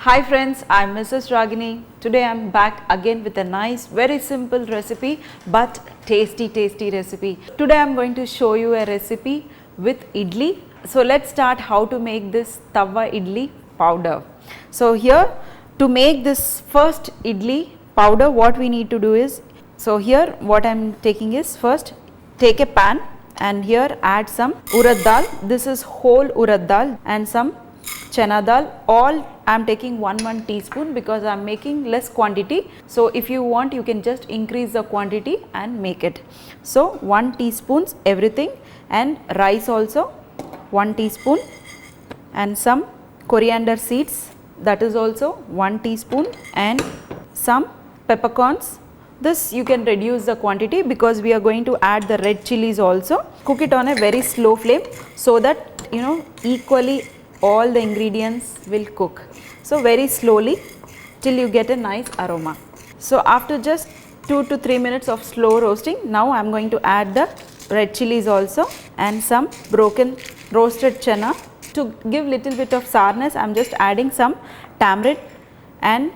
Hi friends, I'm Mrs. Ragini. Today I'm back again with a nice, very simple recipe but tasty recipe. Today I'm going to show you a recipe with idli. So let's start how to make this Tava idli powder. So here to make this first idli powder, what we need to do is, so here what I'm taking is, first take a pan and here add some urad dal. This is whole urad dal and some chana dal. All I am taking 1 teaspoon because I am making less quantity. So if you want, you can just increase the quantity and make it. So 1 teaspoon everything, and rice also 1 teaspoon, and some coriander seeds, that is also 1 teaspoon, and some peppercorns. This you can reduce the quantity because we are going to add the red chillies also. Cook it on a very slow flame so that equally all the ingredients will cook. So very slowly till you get a nice aroma. So after just 2 to 3 minutes of slow roasting, now I am going to add the red chillies also and some broken roasted chana. To give little bit of sourness, I am just adding some tamarind and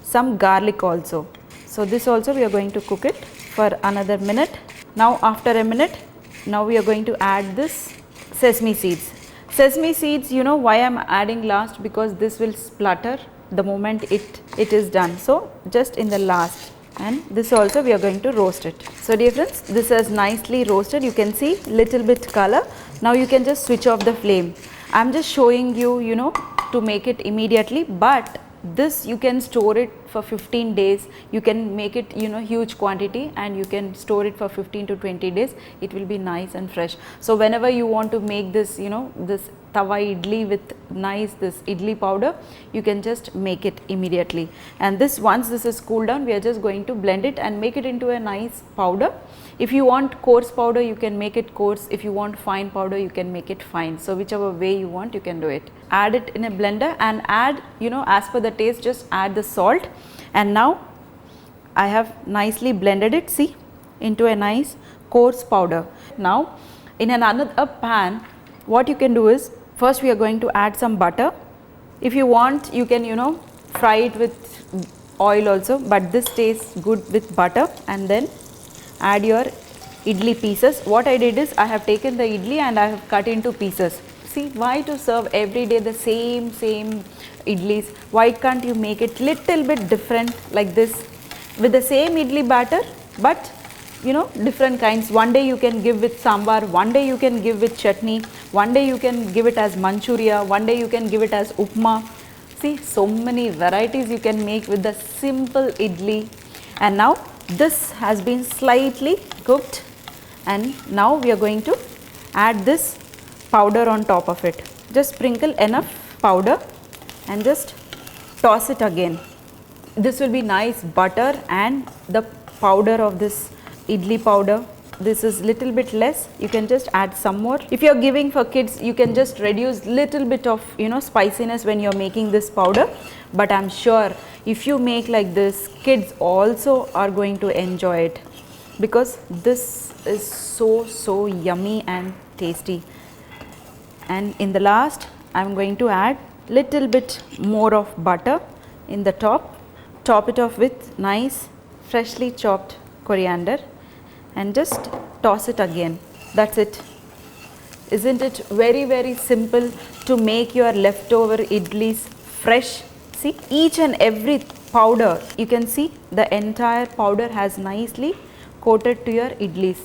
some garlic also. So this also we are going to cook it for another minute. Now after a minute, now we are going to add this sesame seeds. Sesame seeds, you know why I am adding last, because this will splutter the moment it is done. So just in the last, and this also we are going to roast it. So dear friends, this is nicely roasted. You can see little bit color. Now you can just switch off the flame. I am just showing you, to make it immediately, but this you can store it for 15 days. You can make it huge quantity and you can store it for 15 to 20 days. It will be nice and fresh. So whenever you want to make this this tawa idli with nice this idli powder, you can just make it immediately. And this, once this is cooled down, we are just going to blend it and make it into a nice powder. If you want coarse powder, you can make it coarse. If you want fine powder, you can make it fine. So whichever way you want, you can do it. Add it in a blender and add, as per the taste, just add the salt. And now I have nicely blended it, see, into a nice coarse powder. Now in another pan, what you can do is, first we are going to add some butter. If you want, you can fry it with oil also, but this tastes good with butter. And then add your idli pieces. What I did is, I have taken the idli and I have cut into pieces. See, why to serve every day the same idlis? Why can't you make it little bit different like this with the same idli batter, but different kinds? One day you can give with sambar, one day you can give with chutney, one day you can give it as manchuria, one day you can give it as upma. See, so many varieties you can make with the simple idli. And now this has been slightly cooked, and now we are going to add this powder on top of it. Just sprinkle enough powder and just toss it again. This will be nice butter and the powder of this idli powder. This is little bit less, you can just add some more. If you are giving for kids, you can just reduce little bit of spiciness when you are making this powder. But I am sure if you make like this, kids also are going to enjoy it, because this is so yummy and tasty. And in the last, I am going to add little bit more of butter in the top. Top it off with nice freshly chopped coriander and just toss it again. That's it. Isn't it very simple to make your leftover idlis fresh? See, each and every powder, you can see the entire powder has nicely coated to your idlis.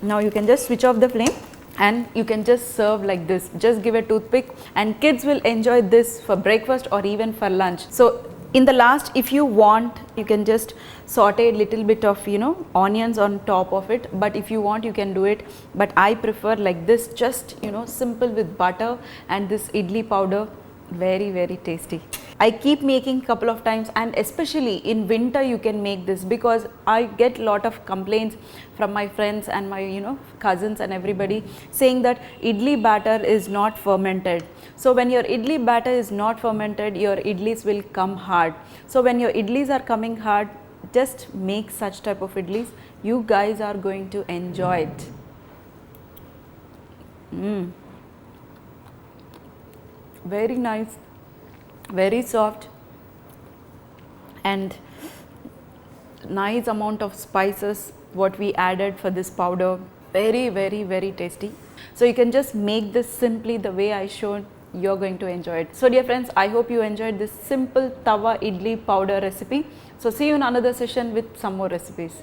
Now you can just switch off the flame and you can just serve like this. Just give a toothpick and kids will enjoy this for breakfast or even for lunch. So in the last, if you want, you can just saute a little bit of onions on top of it, but if you want, you can do it. But I prefer like this, just simple with butter and this idli powder. Very tasty. I keep making couple of times, and especially in winter you can make this, because I get lot of complaints from my friends and my cousins and everybody saying that idli batter is not fermented. So when your idli batter is not fermented, your idlis will come hard. So when your idlis are coming hard, just make such type of idlis. You guys are going to enjoy it. Very nice, very soft, and nice amount of spices what we added for this powder. Very tasty. So you can just make this simply the way I showed. You're going to enjoy it. So dear friends, I hope you enjoyed this simple tawa idli powder recipe. So see you in another session with some more recipes.